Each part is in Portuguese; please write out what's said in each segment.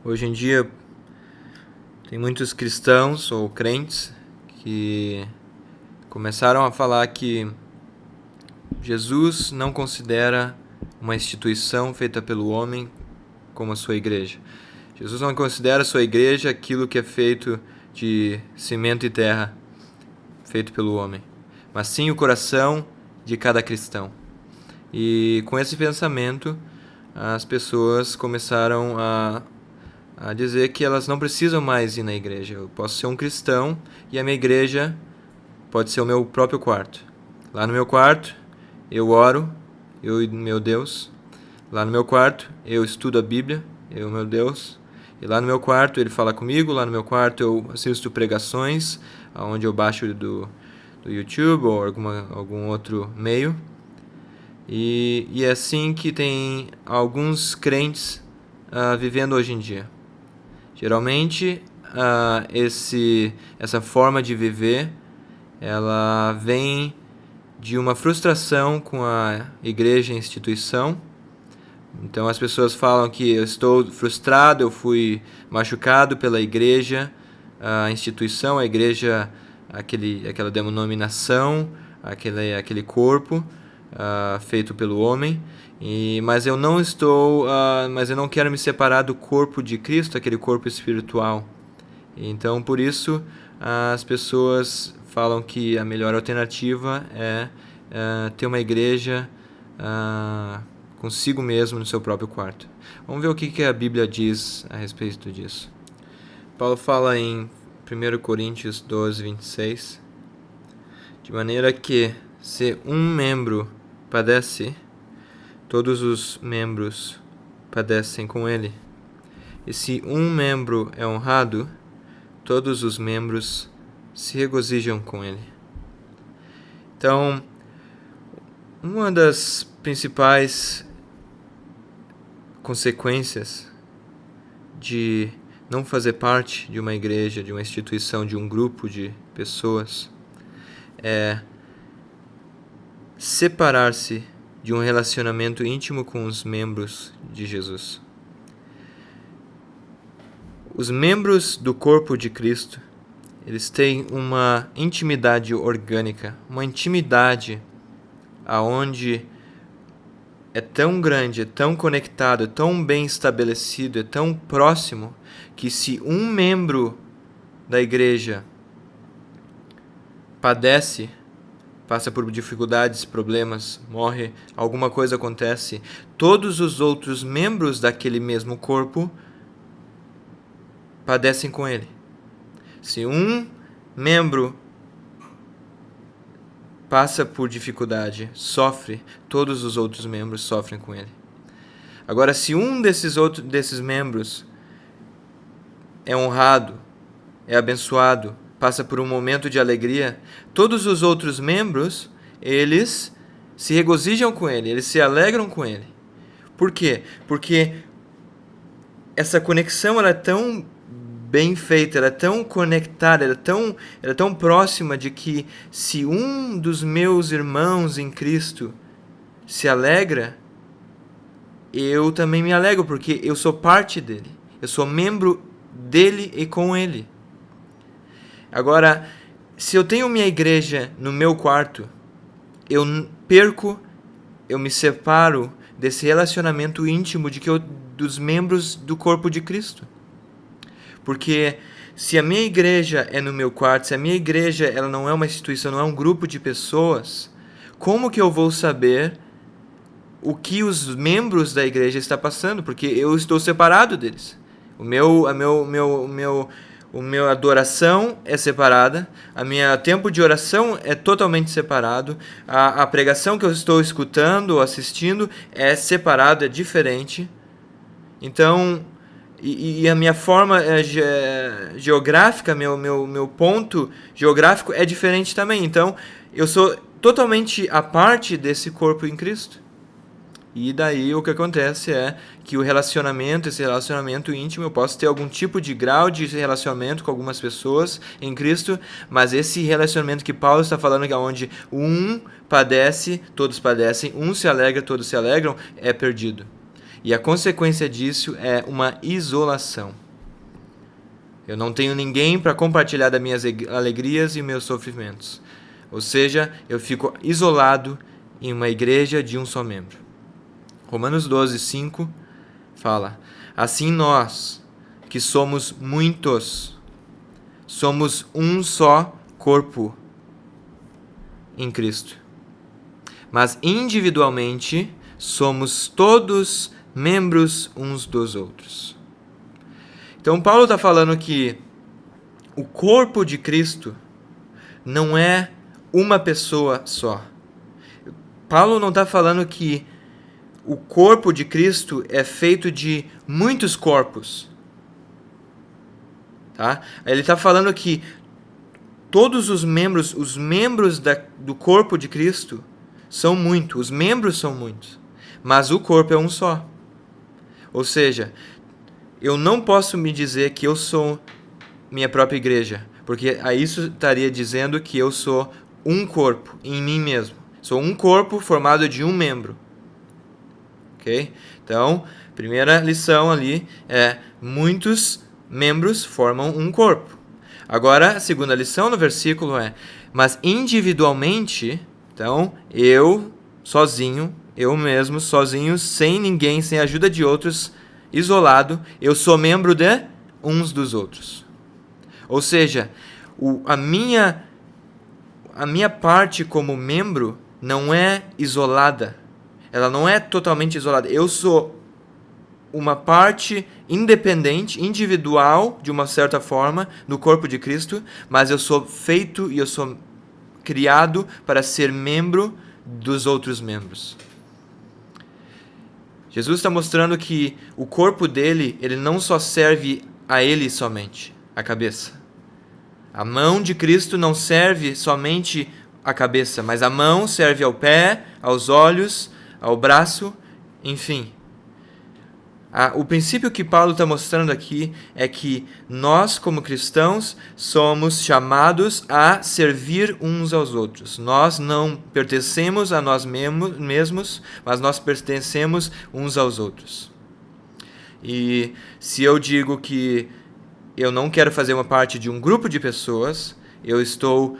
Hoje em dia tem muitos cristãos ou crentes que começaram a falar que Jesus não considera uma instituição feita pelo homem como a sua igreja. Jesus não considera a sua igreja aquilo que é feito de cimento e terra, feito pelo homem, mas sim o coração de cada cristão. E com esse pensamento, as pessoas começaram a dizer que elas não precisam mais ir na igreja. Eu posso ser um cristão e a minha igreja pode ser o meu próprio quarto. Lá no meu quarto, eu oro, eu e meu Deus. Lá no meu quarto, eu estudo a Bíblia, eu e meu Deus. E lá no meu quarto, ele fala comigo. Lá no meu quarto, eu assisto pregações, onde eu baixo do YouTube ou algum outro meio. E é assim que tem alguns crentes vivendo hoje em dia. Geralmente, essa forma de viver, ela vem de uma frustração com a igreja e a instituição. Então as pessoas falam que eu estou frustrado, eu fui machucado pela igreja, a instituição, a igreja, aquela denominação, aquele corpo feito pelo homem. Mas eu não quero me separar do corpo de Cristo, aquele corpo espiritual. Então, por isso, as pessoas falam que a melhor alternativa é ter uma igreja consigo mesmo no seu próprio quarto. Vamos ver o que a Bíblia diz a respeito disso. Paulo fala em 1 Coríntios 12, 26, de maneira que, se um membro padece, todos os membros padecem com ele. E se um membro é honrado, todos os membros se regozijam com ele. Então, uma das principais consequências de não fazer parte de uma igreja, de uma instituição, de um grupo de pessoas, é separar-se de um relacionamento íntimo com os membros de Jesus. Os membros do corpo de Cristo, eles têm uma intimidade orgânica, uma intimidade aonde é tão grande, é tão conectado, é tão bem estabelecido, é tão próximo, que se um membro da igreja padece, passa por dificuldades, problemas, morre, alguma coisa acontece, todos os outros membros daquele mesmo corpo padecem com ele. Se um membro passa por dificuldade, sofre, todos os outros membros sofrem com ele. Agora, se um desses membros é honrado, é abençoado, passa por um momento de alegria, todos os outros membros, eles se regozijam com ele, eles se alegram com ele. Por quê? Porque essa conexão ela é tão bem feita, ela é tão conectada, ela é tão próxima, de que se um dos meus irmãos em Cristo se alegra, eu também me alegro, porque eu sou parte dele, eu sou membro dele e com ele. Agora, se eu tenho minha igreja no meu quarto, eu me separo desse relacionamento íntimo dos membros do corpo de Cristo. Porque se a minha igreja é no meu quarto, se a minha igreja ela não é uma instituição, não é um grupo de pessoas, como que eu vou saber o que os membros da igreja estão passando? Porque eu estou separado deles. A minha adoração é separada, a minha tempo de oração é totalmente separado, a pregação que eu estou escutando ou assistindo é separado, é diferente. Então, e a minha forma geográfica, meu ponto geográfico é diferente também. Então, eu sou totalmente a parte desse corpo em Cristo. E daí o que acontece é que esse relacionamento íntimo, eu posso ter algum tipo de grau de relacionamento com algumas pessoas em Cristo, mas esse relacionamento que Paulo está falando, que é onde um padece, todos padecem, um se alegra, todos se alegram, é perdido. E a consequência disso é uma isolação. Eu não tenho ninguém para compartilhar das minhas alegrias e meus sofrimentos. Ou seja, eu fico isolado em uma igreja de um só membro. Romanos 12, 5 fala: assim nós, que somos muitos, somos um só corpo em Cristo. Mas individualmente somos todos membros uns dos outros. Então Paulo está falando que o corpo de Cristo não é uma pessoa só. Paulo não está falando que o corpo de Cristo é feito de muitos corpos. Tá? Ele está falando que todos os membros do corpo de Cristo são muitos, os membros são muitos, mas o corpo é um só. Ou seja, eu não posso me dizer que eu sou minha própria igreja, porque aí isso estaria dizendo que eu sou um corpo em mim mesmo. Sou um corpo formado de um membro. Ok? Então, primeira lição ali é: muitos membros formam um corpo. Agora, a segunda lição no versículo é: mas individualmente, então, eu sozinho, eu mesmo, sozinho, sem ninguém, sem a ajuda de outros, isolado, eu sou membro de uns dos outros. Ou seja, a minha parte como membro não é isolada. Ela não é totalmente isolada. Eu sou uma parte independente, individual, de uma certa forma, no corpo de Cristo, mas eu sou feito e eu sou criado para ser membro dos outros membros. Jesus está mostrando que o corpo dele, ele não só serve a ele somente, a cabeça. A mão de Cristo não serve somente a cabeça, mas a mão serve ao pé, aos olhos, ao braço, enfim. O princípio que Paulo está mostrando aqui é que nós, como cristãos, somos chamados a servir uns aos outros. Nós não pertencemos a nós mesmos, mas nós pertencemos uns aos outros. E se eu digo que eu não quero fazer uma parte de um grupo de pessoas, eu estou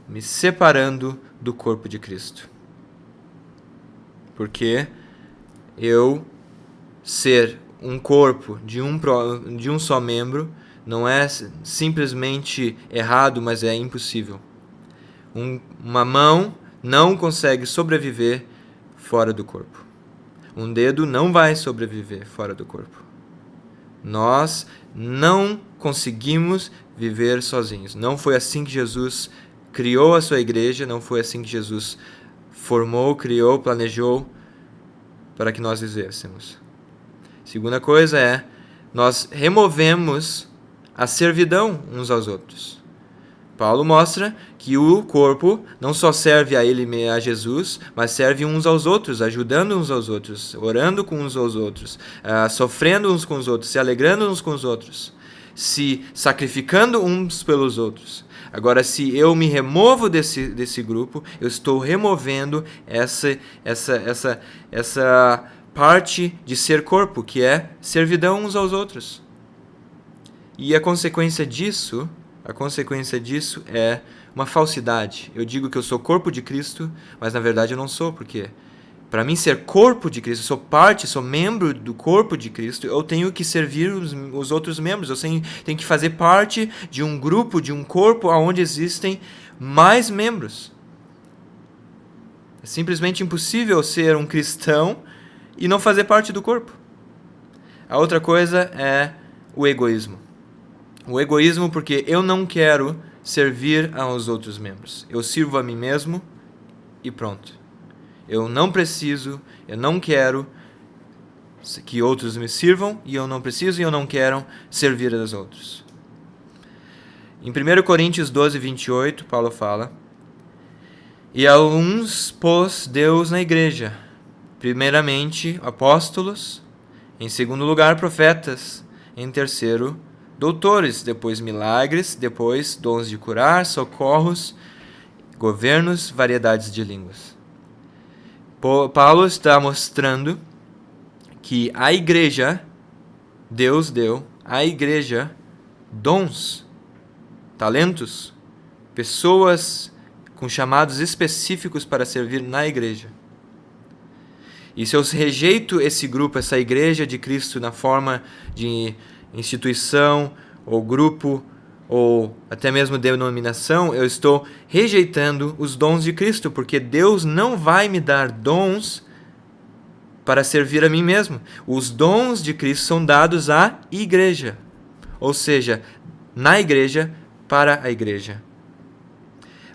me separando do corpo de Cristo. Porque eu ser um corpo de um só membro não é simplesmente errado, mas é impossível. Uma mão não consegue sobreviver fora do corpo. Um dedo não vai sobreviver fora do corpo. Nós não conseguimos viver sozinhos. Não foi assim que Jesus criou a sua igreja, não foi assim que Jesus formou, criou, planejou para que nós vivêssemos. Segunda coisa é, nós removemos a servidão uns aos outros. Paulo mostra que o corpo não só serve a ele e a Jesus, mas serve uns aos outros, ajudando uns aos outros, orando com uns aos outros, sofrendo uns com os outros, se alegrando uns com os outros, se sacrificando uns pelos outros. Agora, se eu me removo desse grupo, eu estou removendo essa parte de ser corpo, que é servidão uns aos outros. E a consequência disso é uma falsidade. Eu digo que eu sou corpo de Cristo, mas na verdade eu não sou, porque para mim ser corpo de Cristo, sou membro do corpo de Cristo, eu tenho que servir os outros membros, eu tenho que fazer parte de um grupo, de um corpo onde existem mais membros. É simplesmente impossível ser um cristão e não fazer parte do corpo. A outra coisa é o egoísmo. O egoísmo porque eu não quero servir aos outros membros. Eu sirvo a mim mesmo e pronto. Eu não preciso, eu não quero que outros me sirvam e eu não preciso e eu não quero servir aos outros. Em 1 Coríntios 12, 28, Paulo fala: e a uns pôs Deus na igreja, primeiramente apóstolos, em segundo lugar profetas, em terceiro doutores, depois milagres, depois dons de curar, socorros, governos, variedades de línguas. Paulo está mostrando que a igreja, Deus deu à igreja dons, talentos, pessoas com chamados específicos para servir na igreja. E se eu rejeito esse grupo, essa igreja de Cristo na forma de instituição ou grupo ou até mesmo denominação, eu estou rejeitando os dons de Cristo, porque Deus não vai me dar dons para servir a mim mesmo. Os dons de Cristo são dados à igreja, ou seja, na igreja, para a igreja.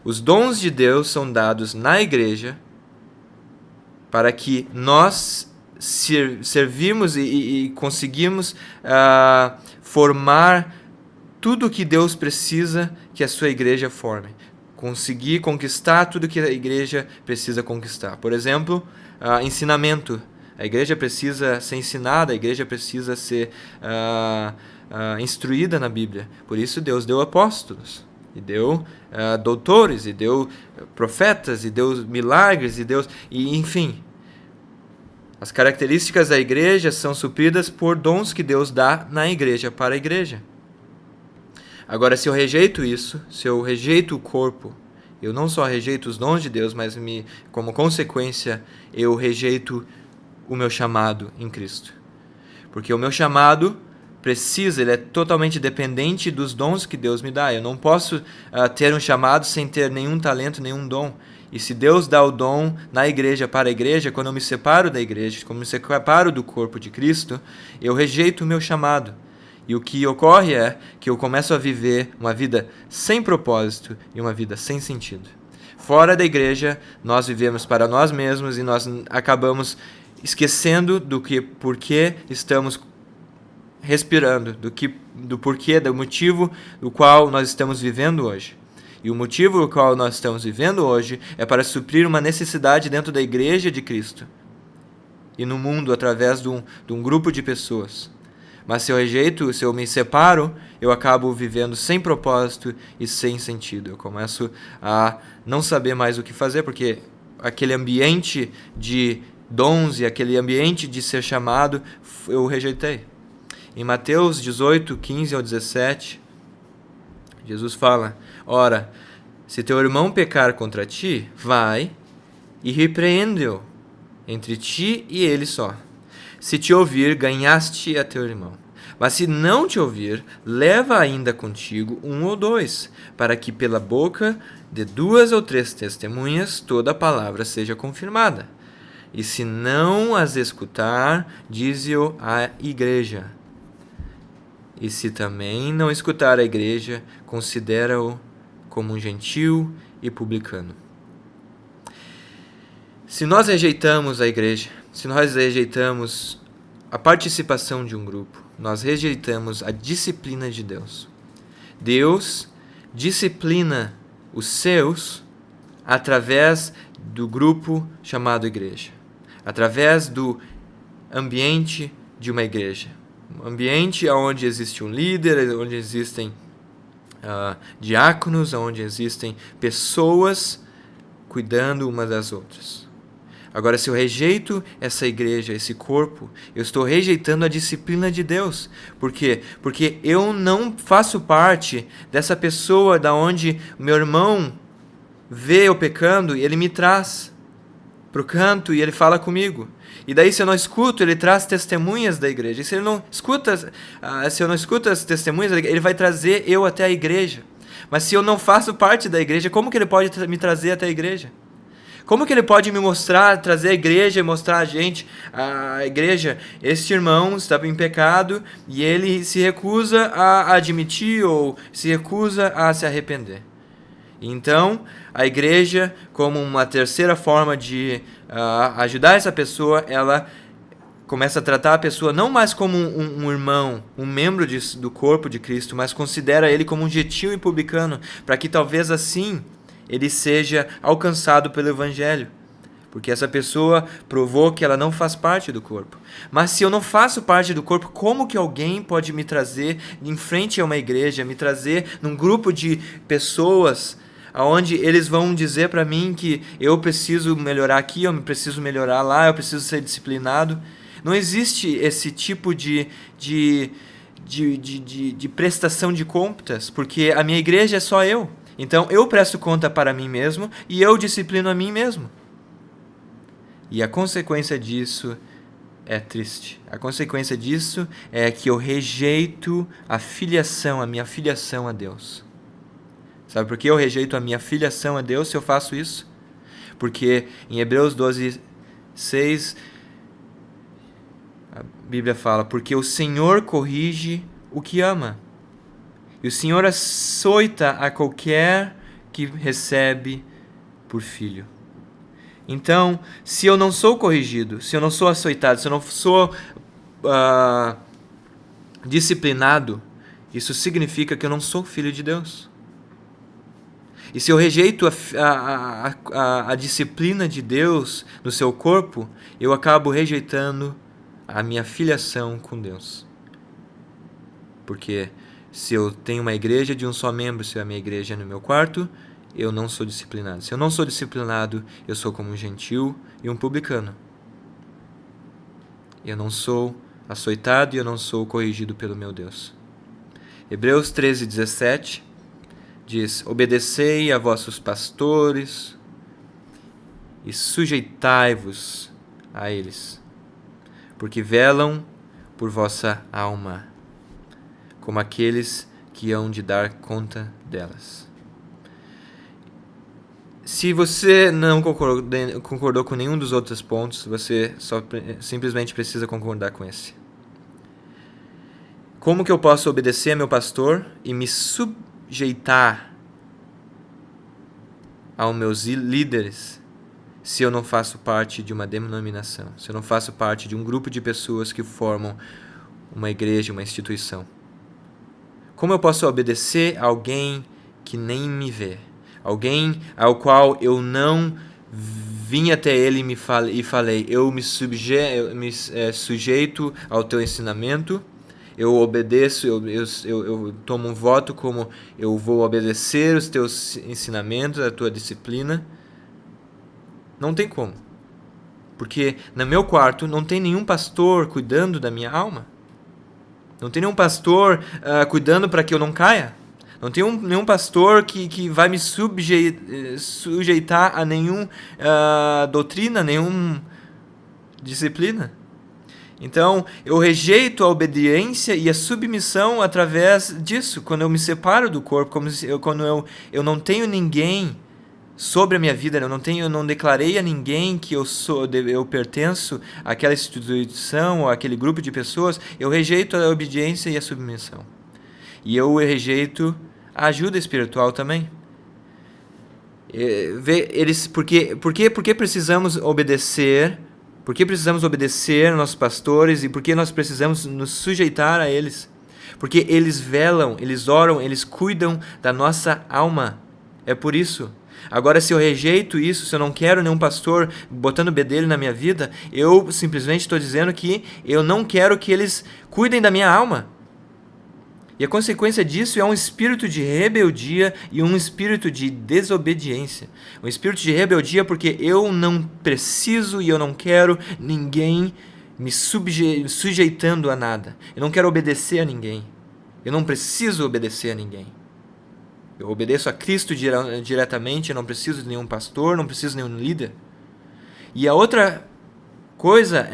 Os dons de Deus são dados na igreja para que nós servimos e conseguimos formar tudo o que Deus precisa que a sua igreja forme. Conseguir conquistar tudo que a igreja precisa conquistar. Por exemplo, ensinamento. A igreja precisa ser ensinada, a igreja precisa ser instruída na Bíblia. Por isso Deus deu apóstolos, e deu doutores, e deu profetas, e deu milagres, e enfim. As características da igreja são supridas por dons que Deus dá na igreja, para a igreja. Agora, se eu rejeito isso, se eu rejeito o corpo, eu não só rejeito os dons de Deus, mas como consequência, eu rejeito o meu chamado em Cristo. Porque o meu chamado ele é totalmente dependente dos dons que Deus me dá. Eu não posso ter um chamado sem ter nenhum talento, nenhum dom. E se Deus dá o dom na igreja, para a igreja, quando eu me separo da igreja, quando eu me separo do corpo de Cristo, eu rejeito o meu chamado. E o que ocorre é que eu começo a viver uma vida sem propósito e uma vida sem sentido. Fora da igreja, nós vivemos para nós mesmos e nós acabamos esquecendo do porquê estamos respirando, do porquê, do motivo do qual nós estamos vivendo hoje. E o motivo do qual nós estamos vivendo hoje é para suprir uma necessidade dentro da igreja de Cristo e no mundo através de um grupo de pessoas. Mas se eu rejeito, se eu me separo, eu acabo vivendo sem propósito e sem sentido. Eu começo a não saber mais o que fazer, porque aquele ambiente de dons e aquele ambiente de ser chamado, eu rejeitei. Em Mateus 18, 15 ao 17, Jesus fala: ora, se teu irmão pecar contra ti, vai e repreende-o entre ti e ele só. Se te ouvir, ganhaste a teu irmão. Mas se não te ouvir, leva ainda contigo 1 ou 2, para que pela boca de 2 ou 3 testemunhas toda a palavra seja confirmada. E se não as escutar, dize-o à igreja. E se também não escutar a igreja, considera-o como um gentil e publicano. Se nós rejeitamos a igreja, se nós rejeitamos a participação de um grupo, nós rejeitamos a disciplina de Deus. Deus disciplina os seus através do grupo chamado igreja, através do ambiente de uma igreja. Um ambiente onde existe um líder, onde existem diáconos, onde existem pessoas cuidando umas das outras. Agora, se eu rejeito essa igreja, esse corpo, eu estou rejeitando a disciplina de Deus. Por quê? Porque eu não faço parte dessa pessoa da onde meu irmão vê eu pecando e ele me traz para o canto e ele fala comigo. E daí, se eu não escuto, ele traz testemunhas da igreja. E se eu não escuto as testemunhas, ele vai trazer eu até a igreja. Mas se eu não faço parte da igreja, como que ele pode me trazer até a igreja? Como que ele pode me mostrar, trazer a igreja e mostrar a gente, a igreja, este irmão está em pecado e ele se recusa a admitir ou se recusa a se arrepender? Então, a igreja, como uma terceira forma de ajudar essa pessoa, ela começa a tratar a pessoa não mais como um irmão, um membro do corpo de Cristo, mas considera ele como um gentil e publicano, para que talvez assim ele seja alcançado pelo Evangelho. Porque essa pessoa provou que ela não faz parte do corpo. Mas se eu não faço parte do corpo, como que alguém pode me trazer em frente a uma igreja, me trazer num grupo de pessoas onde eles vão dizer para mim que eu preciso melhorar aqui, eu preciso melhorar lá, eu preciso ser disciplinado? Não existe esse tipo de prestação de contas, porque a minha igreja é só eu. Então eu presto conta para mim mesmo e eu disciplino a mim mesmo. E a consequência disso é triste. A consequência disso é que eu rejeito a minha filiação a Deus. Sabe por que eu rejeito a minha filiação a Deus se eu faço isso? Porque em Hebreus 12:6 a Bíblia fala: porque o Senhor corrige o que ama, e o Senhor açoita a qualquer que recebe por filho. Então, se eu não sou corrigido, se eu não sou açoitado, se eu não sou disciplinado, isso significa que eu não sou filho de Deus. E se eu rejeito a disciplina de Deus no seu corpo, eu acabo rejeitando a minha filiação com Deus. Porque se eu tenho uma igreja de um só membro, se a minha igreja é no meu quarto, eu não sou disciplinado. Se eu não sou disciplinado, eu sou como um gentil e um publicano. Eu não sou açoitado e eu não sou corrigido pelo meu Deus. Hebreus 13:17 diz: obedecei a vossos pastores e sujeitai-vos a eles, porque velam por vossa alma, como aqueles que hão de dar conta delas. Se você não concordou com nenhum dos outros pontos, você simplesmente precisa concordar com esse. Como que eu posso obedecer a meu pastor e me sujeitar aos meus líderes se eu não faço parte de uma denominação, se eu não faço parte de um grupo de pessoas que formam uma igreja, uma instituição? Como eu posso obedecer a alguém que nem me vê? Alguém ao qual eu não vim até ele e falei: eu me sujeito ao teu ensinamento, eu obedeço, eu tomo um voto como eu vou obedecer os teus ensinamentos, a tua disciplina. Não tem como. Porque no meu quarto não tem nenhum pastor cuidando da minha alma. Não tem nenhum pastor cuidando para que eu não caia. Não tem nenhum pastor que vai me sujeitar a nenhuma doutrina, nenhuma disciplina. Então, eu rejeito a obediência e a submissão através disso. Quando eu me separo do corpo, quando eu não tenho ninguém sobre a minha vida, eu não declarei a ninguém que eu pertenço àquela instituição ou àquele grupo de pessoas, eu rejeito a obediência e a submissão. E eu rejeito a ajuda espiritual também. Por que precisamos obedecer? Por que precisamos obedecer nossos pastores e por que nós precisamos nos sujeitar a eles? Porque eles velam, eles oram, eles cuidam da nossa alma. É por isso. Agora, se eu rejeito isso, se eu não quero nenhum pastor botando bedelho na minha vida, eu simplesmente estou dizendo que eu não quero que eles cuidem da minha alma. E a consequência disso é um espírito de rebeldia e um espírito de desobediência. Um espírito de rebeldia porque eu não preciso e eu não quero ninguém me sujeitando a nada. Eu não quero obedecer a ninguém. Eu não preciso obedecer a ninguém. Eu obedeço a Cristo diretamente, eu não preciso de nenhum pastor, não preciso de nenhum líder. E a outra coisa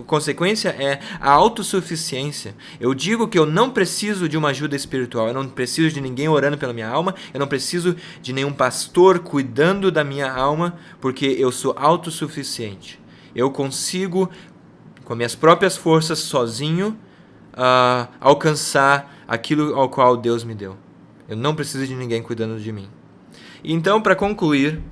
consequência é a autossuficiência. Eu digo que eu não preciso de uma ajuda espiritual, eu não preciso de ninguém orando pela minha alma, eu não preciso de nenhum pastor cuidando da minha alma, porque eu sou autossuficiente. Eu consigo, com minhas próprias forças, sozinho, alcançar aquilo ao qual Deus me deu. Eu não preciso de ninguém cuidando de mim. Então, para concluir,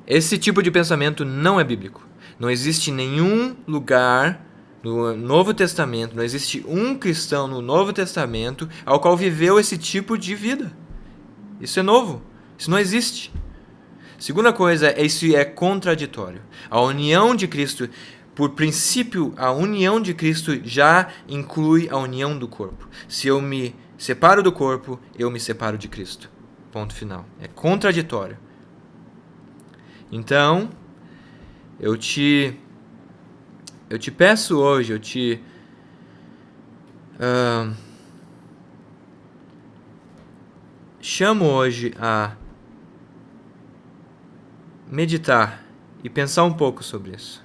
esse tipo de pensamento não é bíblico. Não existe nenhum lugar no Novo Testamento, não existe um cristão no Novo Testamento ao qual viveu esse tipo de vida. Isso é novo. Isso não existe. Segunda coisa, isso é contraditório. A união de Cristo, por princípio, a união de Cristo já inclui a união do corpo. Se eu me separo do corpo, eu me separo de Cristo. Ponto final. É contraditório. Então, eu te Eu te peço hoje, eu te chamo hoje a meditar e pensar um pouco sobre isso.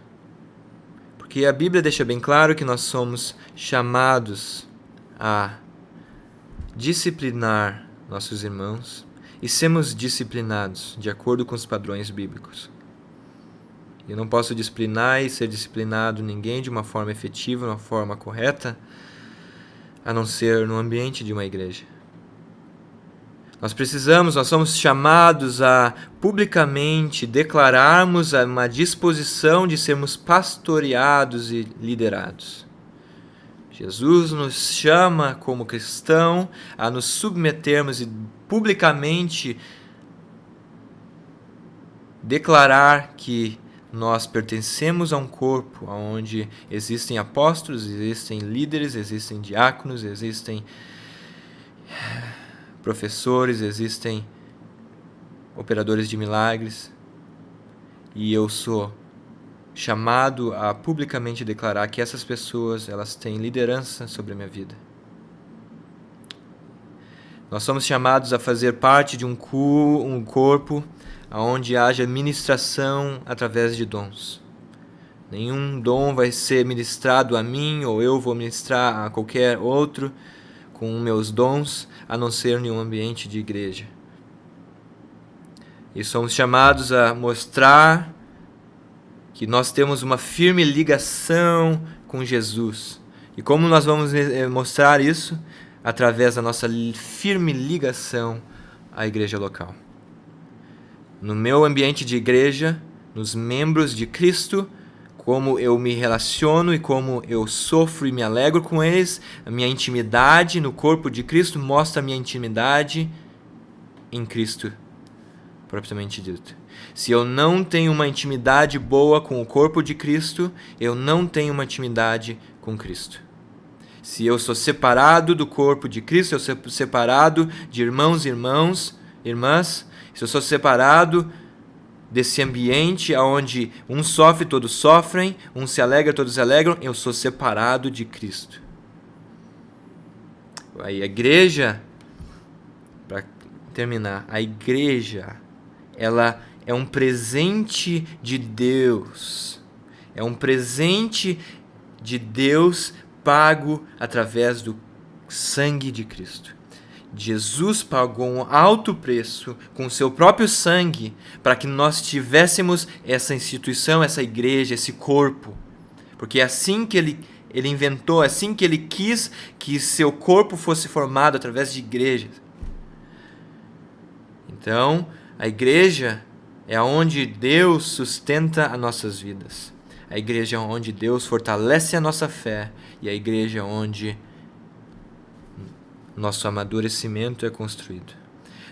Porque a Bíblia deixa bem claro que nós somos chamados a disciplinar nossos irmãos e sermos disciplinados de acordo com os padrões bíblicos. Eu não posso disciplinar e ser disciplinado ninguém de uma forma efetiva, de uma forma correta, a não ser no ambiente de uma igreja. Nós somos chamados a publicamente declararmos uma disposição de sermos pastoreados e liderados. Jesus nos chama como cristão a nos submetermos e publicamente declarar que nós pertencemos a um corpo onde existem apóstolos, existem líderes, existem diáconos, existem professores, existem operadores de milagres, e eu sou chamado a publicamente declarar que essas pessoas, elas têm liderança sobre a minha vida. Nós somos chamados a fazer parte de um corpo onde haja ministração através de dons. Nenhum dom vai ser ministrado a mim, ou eu vou ministrar a qualquer outro com meus dons, a não ser em um ambiente de igreja. E somos chamados a mostrar que nós temos uma firme ligação com Jesus. E como nós vamos mostrar isso? Através da nossa firme ligação à igreja local. No meu ambiente de igreja, nos membros de Cristo, como eu me relaciono e como eu sofro e me alegro com eles, a minha intimidade no corpo de Cristo mostra a minha intimidade em Cristo, propriamente dito. Se eu não tenho uma intimidade boa com o corpo de Cristo, eu não tenho uma intimidade com Cristo. Se eu sou separado do corpo de Cristo, eu sou separado de irmãos e irmãs, se eu sou separado desse ambiente onde um sofre, todos sofrem, um se alegra, todos se alegram, eu sou separado de Cristo. Aí a igreja, para terminar, a igreja, ela é um presente de Deus. É um presente de Deus pago através do sangue de Cristo. Jesus pagou um alto preço com o seu próprio sangue para que nós tivéssemos essa instituição, essa igreja, esse corpo. Porque é assim que ele inventou, é assim que ele quis que seu corpo fosse formado através de igrejas. Então, a igreja é onde Deus sustenta as nossas vidas. A igreja é onde Deus fortalece a nossa fé e a igreja é onde nosso amadurecimento é construído.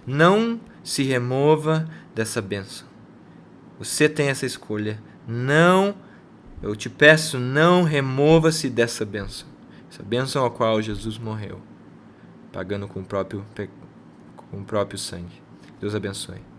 Não se remova dessa bênção. Você tem essa escolha. Não, eu te peço, não remova-se dessa bênção. Essa bênção a qual Jesus morreu, pagando com o próprio sangue. Deus abençoe.